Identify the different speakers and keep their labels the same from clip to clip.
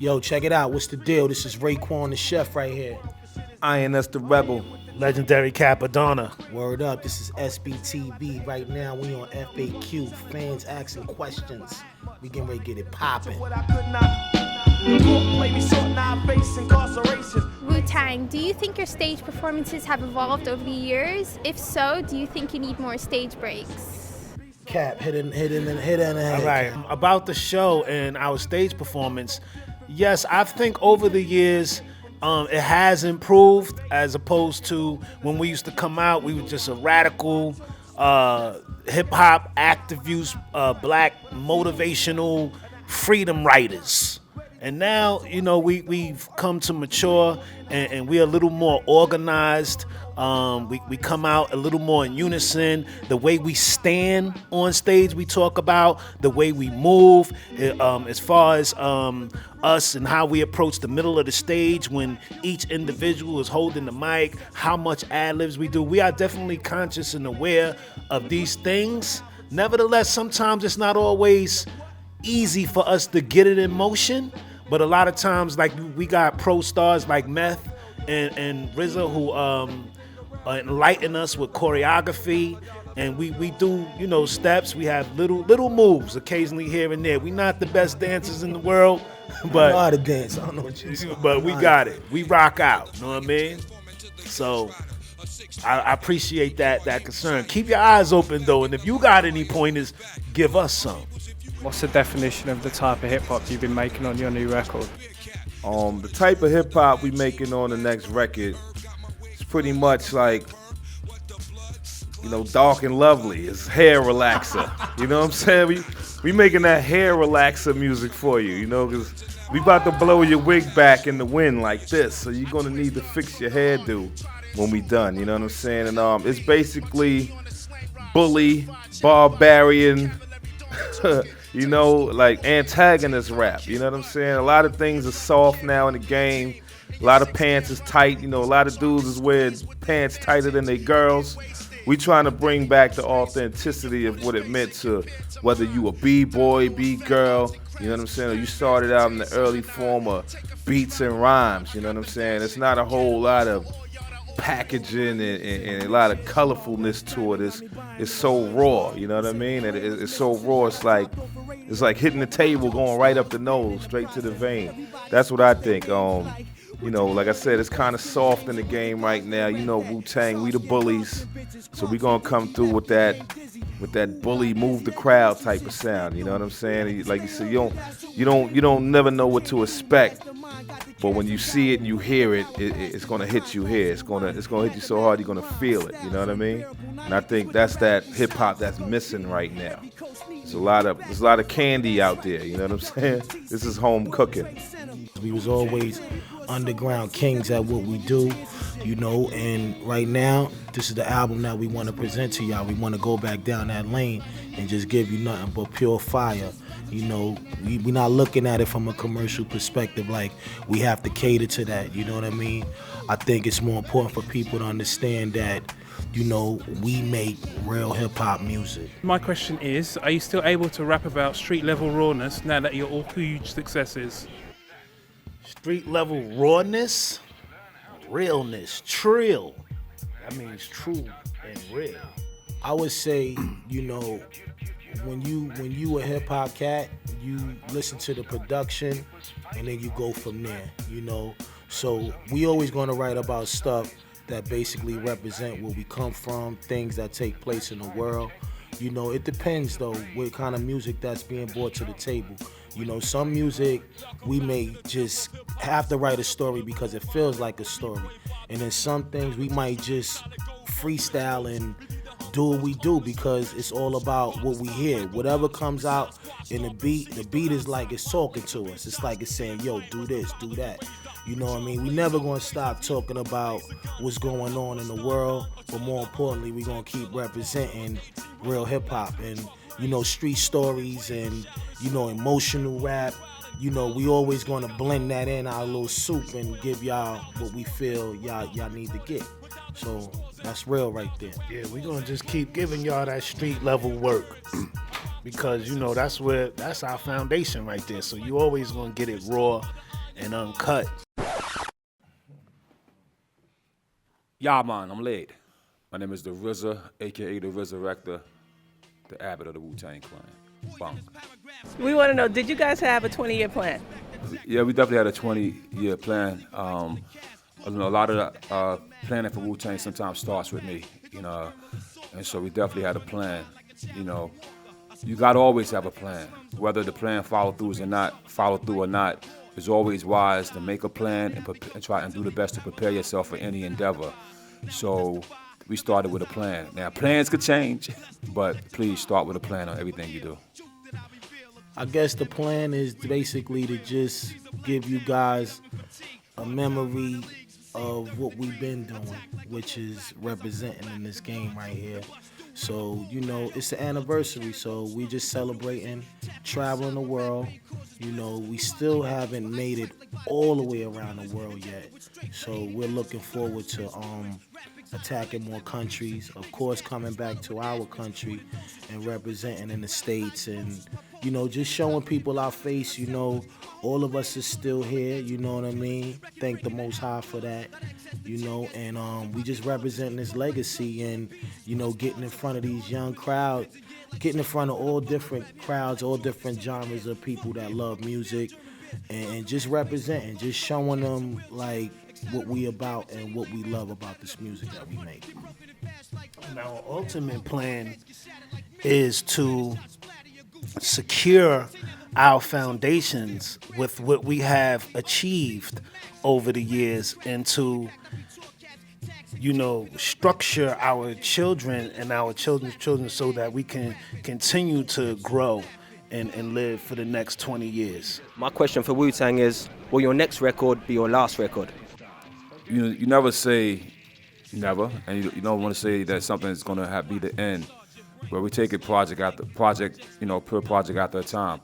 Speaker 1: Yo, check it out. What's the deal? This is Raekwon the Chef right here.
Speaker 2: INS the Rebel.
Speaker 3: Legendary Cappadonna.
Speaker 1: Word up. This is SBTV. Right now, we on FAQ. Fans asking questions. We getting ready to get it popping.
Speaker 4: Wu Tang, do you think your stage performances have evolved over the years? If so, do you think you need more stage breaks?
Speaker 1: Cap, hit in the head.
Speaker 3: All right, about the show and our stage performance, yes, I think over the years it has improved as opposed to when we used to come out, we were just a radical hip-hop, active use, black motivational freedom writers. And now, you know, we've come to mature and we're a little more organized. We come out a little more in unison. The way we stand on stage, we talk about the way we move, as far as us and how we approach the middle of the stage when each individual is holding the mic, how much ad-libs we do. We are definitely conscious and aware of these things. Nevertheless, sometimes it's not always easy for us to get it in motion. But a lot of times, like, we got pro stars like Meth and RZA who enlighten us with choreography, and we do, you know, steps. We have little moves occasionally here and there. We're not the best dancers in the world, but
Speaker 1: I know how to dance. I don't know what you're saying.
Speaker 3: But we got it. We rock out. You know what I mean? So I appreciate that concern. Keep your eyes open though, and if you got any pointers, give us some.
Speaker 5: What's the definition of the type of hip-hop you've been making on your new record?
Speaker 2: The type of hip-hop we making on the next record is pretty much like, you know, dark and lovely. It's hair relaxer. You know what I'm saying? We making that hair relaxer music for you, you know, because we about to blow your wig back in the wind like this, so you're going to need to fix your hairdo when we done, you know what I'm saying? And it's basically bully, barbarian, you know, like antagonist rap, you know what I'm saying? A lot of things are soft now in the game. A lot of pants is tight, you know, a lot of dudes is wearing pants tighter than they girls. We trying to bring back the authenticity of what it meant to whether you a B-boy, B-girl, you know what I'm saying, or you started out in the early form of beats and rhymes, you know what I'm saying? It's not a whole lot of packaging and a lot of colorfulness to it. It's so raw, you know what I mean? It's so raw, it's like hitting the table, going right up the nose, straight to the vein. That's what I think. You know, like I said, it's kind of soft in the game right now. You know, Wu Tang, we the bullies, so we gonna come through with that bully, move the crowd type of sound. You know what I'm saying? Like you said, you don't never know what to expect. But when you see it and you hear it, it's gonna hit you here. It's gonna hit you so hard you're gonna feel it. You know what I mean? And I think that's that hip hop that's missing right now. There's a lot of candy out there. You know what I'm saying? This is home cooking.
Speaker 1: We was always underground kings at what we do, you know. And right now, this is the album that we want to present to y'all. We want to go back down that lane and just give you nothing but pure fire. You know, we're not looking at it from a commercial perspective, like we have to cater to that, you know what I mean? I think it's more important for people to understand that, you know, we make real hip-hop music.
Speaker 6: My question is, are you still able to rap about street-level rawness now that you're all huge successes?
Speaker 3: Street-level rawness, realness, trill. That means true and real.
Speaker 1: I would say, you know, when you a hip hop cat, you listen to the production and then you go from there, you know. So we always gonna write about stuff that basically represent where we come from, things that take place in the world. You know, it depends though what kind of music that's being brought to the table. You know, some music we may just have to write a story because it feels like a story. And then some things we might just freestyle and do what we do because it's all about what we hear. Whatever comes out in the beat is like it's talking to us. It's like it's saying, yo, do this, do that. You know what I mean? We never gonna stop talking about what's going on in the world, but more importantly, we gonna keep representing real hip hop and, you know, street stories and, you know, emotional rap. You know, we always gonna blend that in our little soup and give y'all what we feel y'all need to get. So that's real right there.
Speaker 3: Yeah, we're gonna just keep giving y'all that street level work because, you know, that's our foundation right there. So you always gonna get it raw and uncut.
Speaker 7: Yeah, man, I'm late. My name is the RZA, aka the Resurrector, the abbot of the Wu Tang Clan. Bang.
Speaker 8: We want to know, did you guys have a 20-year plan?
Speaker 7: Yeah, we definitely had a 20-year plan. A lot of the planning for Wu Tang sometimes starts with me, and so we definitely had a plan. You gotta always have a plan, whether the plan follow through or not. It's always wise to make a plan and try and do the best to prepare yourself for any endeavor. So we started with a plan. Now plans could change, but please start with a plan on everything you do.
Speaker 1: I guess the plan is basically to just give you guys a memory of what we've been doing, which is representing in this game right here. So, it's the anniversary, so we just celebrating, traveling the world. We still haven't made it all the way around the world yet. So we're looking forward to attacking more countries, of course coming back to our country and representing in the States and, just showing people our face, all of us is still here, you know what I mean? Thank the Most High for that, and we just representing this legacy and, getting in front of these young crowd, getting in front of all different crowds, all different genres of people that love music and just representing, just showing them like what we about and what we love about this music that we make.
Speaker 3: And our ultimate plan is to secure our foundations with what we have achieved over the years and to, structure our children and our children's children so that we can continue to grow and live for the next 20 years.
Speaker 9: My question for Wu Tang is, will your next record be your last record?
Speaker 7: You never say never, and you don't want to say that something is going to be the end. But we take it project after project, per project after a time.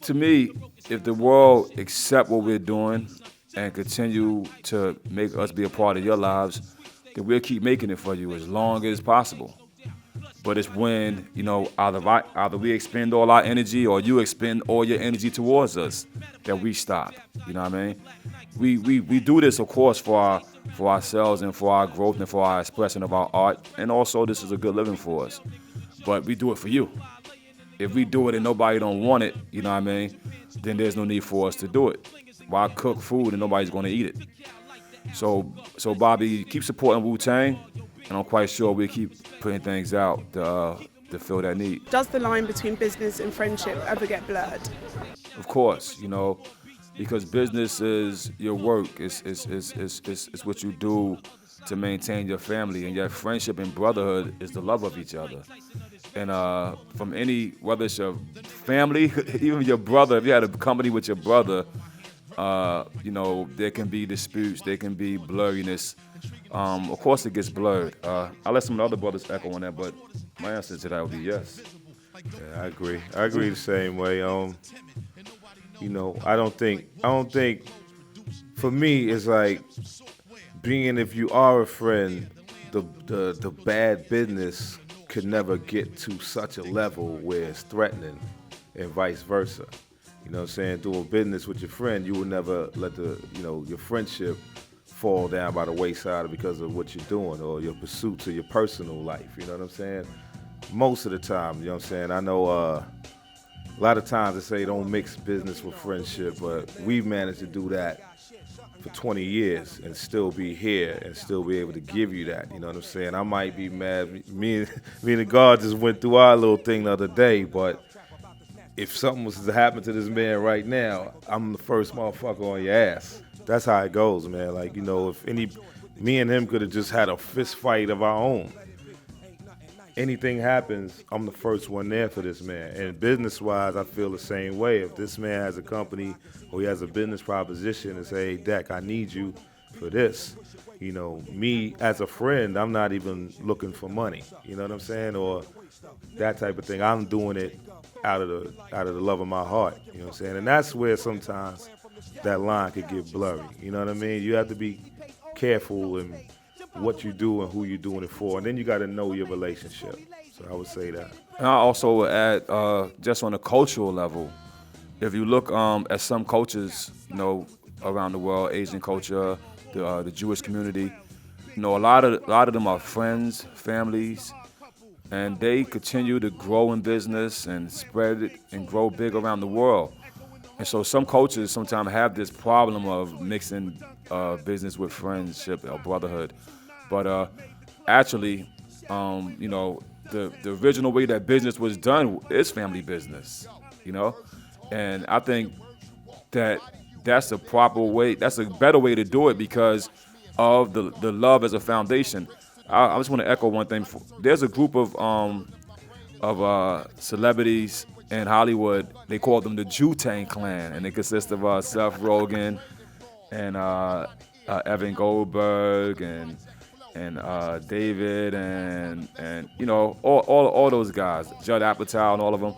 Speaker 7: To me, if the world accept what we're doing and continue to make us be a part of your lives, then we'll keep making it for you as long as possible. But it's when, either we expend all our energy or you expend all your energy towards us that we stop. You know what I mean? We do this, of course, for ourselves and for our growth and for our expression of our art. And also, this is a good living for us. But we do it for you. If we do it and nobody don't want it, you know what I mean, then there's no need for us to do it. Why cook food and nobody's going to eat it? So Bobby, keep supporting Wu Tang, and I'm quite sure we'll keep putting things out to fill that need.
Speaker 10: Does the line between business and friendship ever get blurred?
Speaker 7: Of course, because business is your work. It's what you do to maintain your family, and your friendship and brotherhood is the love of each other. And from whether it's your family, even your brother, if you had a company with your brother, there can be disputes, there can be blurriness. Of course it gets blurred. I'll let some of the other brothers echo on that, but my answer to that would be yes.
Speaker 2: Yeah, I agree. I agree the same way. I don't think for me it's like being, if you are a friend, the bad business could never get to such a level where it's threatening and vice versa. You know what I'm saying? Doing business with your friend, you will never let your friendship fall down by the wayside because of what you're doing or your pursuits or your personal life. You know what I'm saying? Most of the time, you know what I'm saying? I know a lot of times they say don't mix business with friendship, but we've managed to do that for 20 years and still be here and still be able to give you that. You know what I'm saying? I might be mad. Me and God just went through our little thing the other day, but if something was to happen to this man right now, I'm the first motherfucker on your ass. That's how it goes, man. Like, if me and him could have just had a fist fight of our own. Anything happens, I'm the first one there for this man. And business-wise, I feel the same way. If this man has a company or he has a business proposition and say, hey, Deck, I need you for this. Me as a friend, I'm not even looking for money. You know what I'm saying? Or that type of thing. I'm doing it out of the love of my heart. You know what I'm saying? And that's where sometimes that line could get blurry. You know what I mean? You have to be careful in what you do and who you're doing it for. And then you got to know your relationship. So I would say that.
Speaker 7: And I also would add, just on a cultural level, if you look at some cultures, you know, around the world, Asian culture, the Jewish community, you know, a lot of them are friends, families, and they continue to grow in business and spread it and grow big around the world. And so some cultures sometimes have this problem of mixing business with friendship or brotherhood. But actually, you know, the original way that business was done is family business, you know? And I think that's a proper way, that's a better way to do it because of the love as a foundation. I just want to echo one thing. There's a group of celebrities in Hollywood. They call them the Wu Tang Clan, and they consist of Seth Rogen and Evan Goldberg and David and you know all those guys, Judd Apatow and all of them.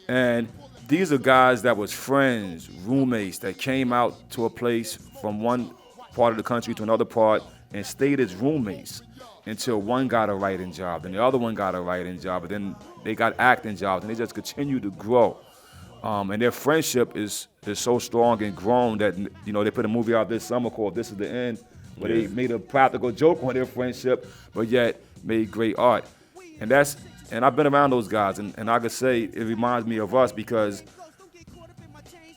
Speaker 7: And these are guys that was friends, roommates that came out to a place from one part of the country to another part and stayed as roommates until one got a writing job, then the other one got a writing job, and then they got acting jobs, and they just continue to grow. And their friendship is so strong and grown that, you know, they put a movie out this summer called This Is the End, where they made a practical joke on their friendship, but yet made great art. And I've been around those guys, and I could say it reminds me of us because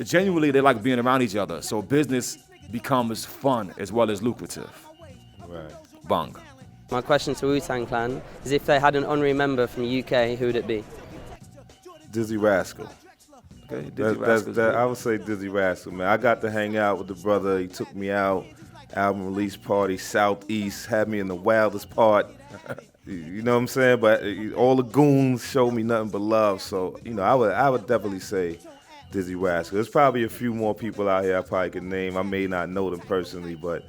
Speaker 7: genuinely they like being around each other. So business becomes fun as well as lucrative.
Speaker 2: Right.
Speaker 7: Bang.
Speaker 9: My question to Wu Tang Clan is if they had an honorary member from the UK, who would it be?
Speaker 2: Dizzy Rascal.
Speaker 7: Okay, Dizzy Rascal's great.
Speaker 2: I would say Dizzy Rascal, man. I got to hang out with the brother. He took me out, album release party, Southeast, had me in the wildest part. You know what I'm saying? But all the goons showed me nothing but love. So, you know, I would definitely say Dizzy Rascal. There's probably a few more people out here I probably could name. I may not know them personally, but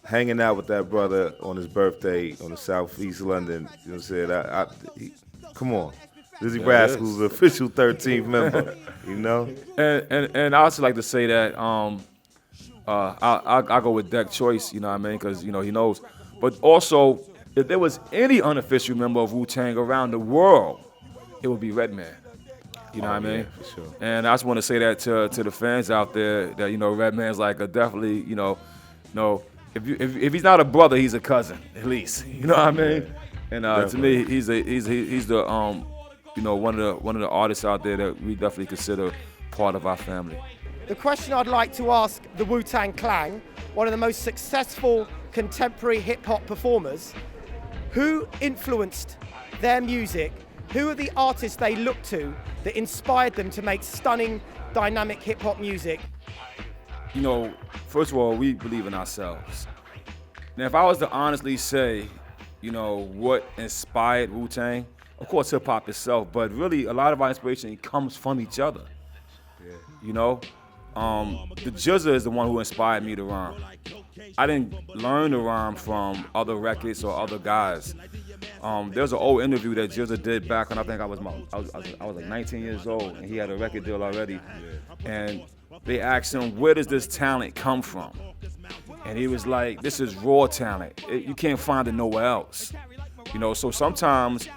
Speaker 2: hanging out with that brother on his birthday on the Southeast London, you know what I'm saying? Come on. Dizzy Rascal's the official 13th member, you know?
Speaker 7: And I also like to say that I go with Deck choice, you know what I mean? Because, you know, he knows. But also, if there was any unofficial member of Wu-Tang around the world, it would be Redman. You know what I mean?
Speaker 2: Yeah, for sure.
Speaker 7: And I just want to say that to the fans out there that, you know, Redman's like a definitely, you know, if he's not a brother, he's a cousin at least. You know what I mean? And to me, he's the you know, one of the artists out there that we definitely consider part of our family.
Speaker 11: The question I'd like to ask the Wu Tang Clan, one of the most successful contemporary hip hop performers, who influenced their music? Who are the artists they look to that inspired them to make stunning, dynamic hip hop music?
Speaker 7: You know, first of all, we believe in ourselves. Now, if I was to honestly say, you know, what inspired Wu-Tang, of course hip hop itself, but really a lot of our inspiration comes from each other. Yeah. You know, the Jizza is the one who inspired me to rhyme. I didn't learn to rhyme from other records or other guys. There's an old interview that Jizza did back when I think I was like 19 years old, and he had a record deal already. Yeah. And they asked him, where does this talent come from? And he was like, this is raw talent. You can't find it nowhere else. You know, so sometimes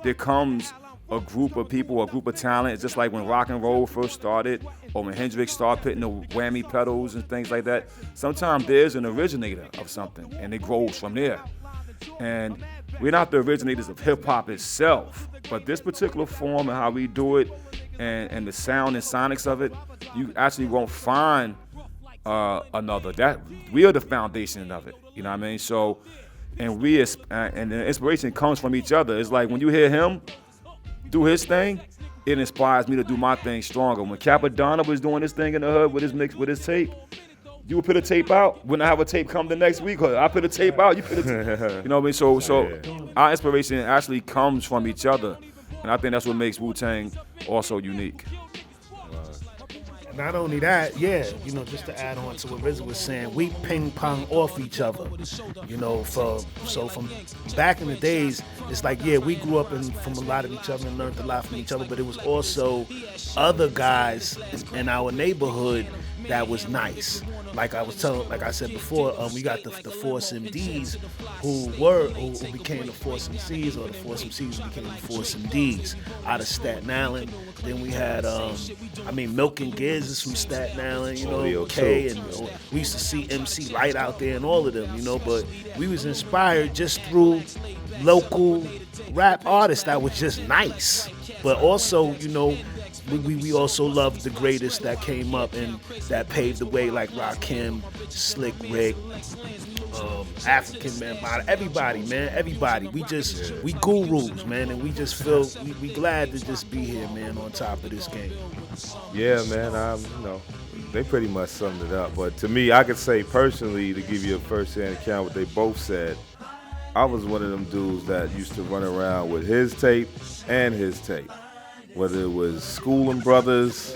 Speaker 7: there comes a group of people, a group of talent. It's just like when rock and roll first started, or when Hendrix started putting the whammy pedals and things like that. Sometimes there's an originator of something, and it grows from there. And we're not the originators of hip hop itself, but this particular form and how we do it, and the sound and sonics of it, you actually won't find another. That we are the foundation of it. You know what I mean? So, and the inspiration comes from each other. It's like when you hear him do his thing, it inspires me to do my thing stronger. When Cappadonna was doing his thing in the hood with his mix, with his tape, you would put a tape out. When I have a tape come the next week, I put a tape out. You put a tape. You know what I mean? So our inspiration actually comes from each other, and I think that's what makes Wu-Tang also unique.
Speaker 3: Not only that, you know, just to add on to what Rizzo was saying, we ping pong off each other. You know, from back in the days, it's like, we grew up from a lot of each other and learned a lot from each other, but it was also other guys in our neighborhood that was nice. like I said before, we got the Force MDs who became the Force MCs, or the Force MCs who became the Force MDs out of Staten Island. Then we had, Milk and Giz is from Staten Island, K, and we used to see MC Light out there and all of them, but we was inspired just through local rap artists that was just nice. But also, we also loved the greatest that came up and that paved the way, like Rakim, Slick Rick, African Man, everybody. We gurus, man, and we just feel we glad to just be here, man, on top of this game.
Speaker 2: Yeah, man, they pretty much summed it up. But to me, I could say personally, to give you a first-hand account what they both said, I was one of them dudes that used to run around with his tape and his tape. Whether it was schooling brothers,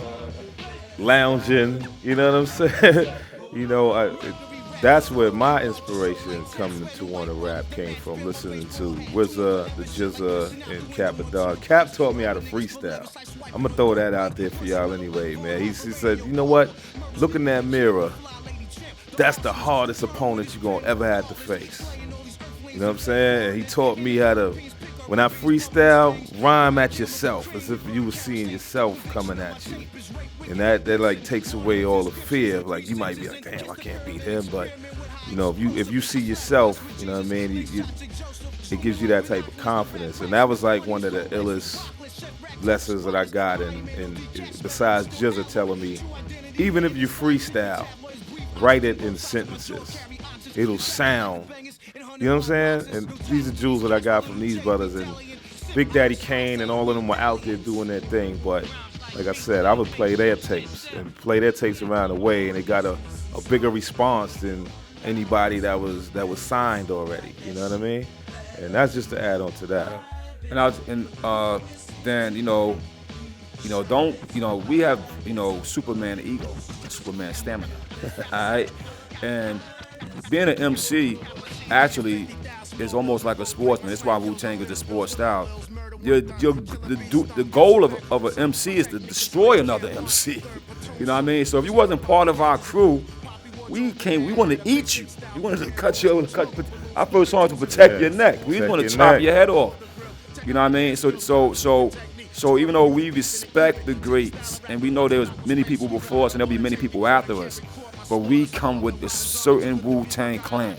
Speaker 2: lounging, you know what I'm saying? That's where my inspiration coming to want to rap came from, listening to RZA, the Jizza, and Cappadonna. Cap taught me how to freestyle. I'm going to throw that out there for y'all anyway, man. He said, you know what? Look in that mirror. That's the hardest opponent you're going to ever have to face. You know what I'm saying? And he taught me how to, when I freestyle, rhyme at yourself, as if you were seeing yourself coming at you. And that like takes away all the fear. Like, you might be like, damn, I can't beat him. But, if you see yourself, you know what I mean, it gives you that type of confidence. And that was like one of the illest lessons that I got. And besides Jizza telling me, even if you freestyle, write it in sentences. It'll sound. You know what I'm saying? And these are jewels that I got from these brothers. And Big Daddy Kane and all of them were out there doing their thing. But like I said, I would play their tapes around the way, and it got a bigger response than anybody that was signed already. You know what I mean? And that's just to add on to that. We have Superman ego, Superman stamina. All right, and being an MC actually is almost like a sportsman. That's why Wu Tang is a sports style. The goal of an MC is to destroy another MC. You know what I mean? So if you wasn't part of our crew, we wanted to eat you. We wanted to cut our first song to protect your neck. We want to chop your head off. You know what I mean? So even though we respect the greats and we know there was many people before us and there'll be many people after us, but we come with a certain Wu Tang Clan,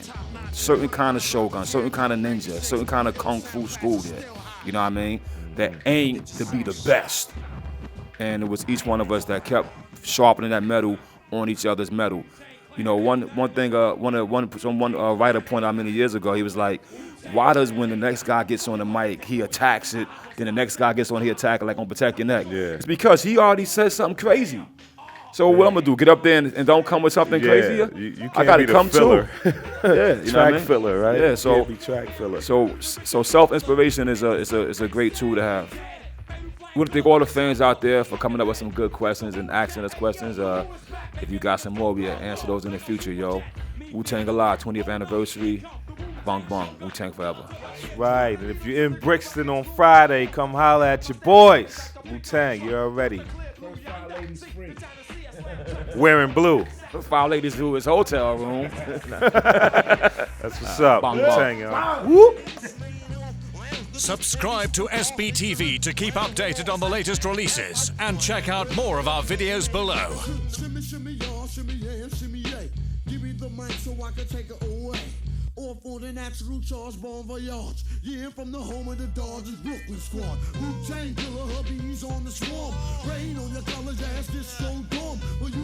Speaker 2: certain kind of shogun, certain kind of ninja, certain kind of kung fu school there. You know what I mean? That aimed to be the best. And it was each one of us that kept sharpening that metal on each other's metal. One writer pointed out many years ago, he was like, why does when the next guy gets on the mic, he attacks it, then the next guy gets on, he attack it like on Protect Your Neck? Yeah. It's because he already said something crazy. So what I'm gonna do? Get up there and don't come with something crazier? You can't
Speaker 3: I gotta
Speaker 2: be the
Speaker 3: come
Speaker 2: filler.
Speaker 3: too. Yeah, you know what I mean?
Speaker 2: Filler, right?
Speaker 3: Yeah,
Speaker 2: You can't be track filler.
Speaker 3: So self-inspiration is a great tool to have. We want to thank all the fans out there for coming up with some good questions and asking us questions. If you got some more, we'll answer those in the future, yo. Wu Tang Alive, 20th anniversary. Bong bong, Wu Tang forever.
Speaker 2: That's right. And if you're in Brixton on Friday, come holler at your boys. Wu Tang, you're already. Wearing blue.
Speaker 3: File ladies to his hotel room.
Speaker 2: That's what's up.
Speaker 3: Bong
Speaker 2: Wu
Speaker 3: bong.
Speaker 2: Tang, y'all.
Speaker 3: Whoop.
Speaker 12: Subscribe to SBTV to keep updated on the latest releases and check out more of our videos below.
Speaker 13: Shimmy, shimmy, y'all, shimmy, yeah, shimmy, yeah. Give me the mic so I can take it away. Or for the natural charge, bon voyage. Yeah, from the home of the Dodgers, Brooklyn squad. Wu Tang killer hubbies on the swarm. Rain on your college ass, this so dumb. Well, you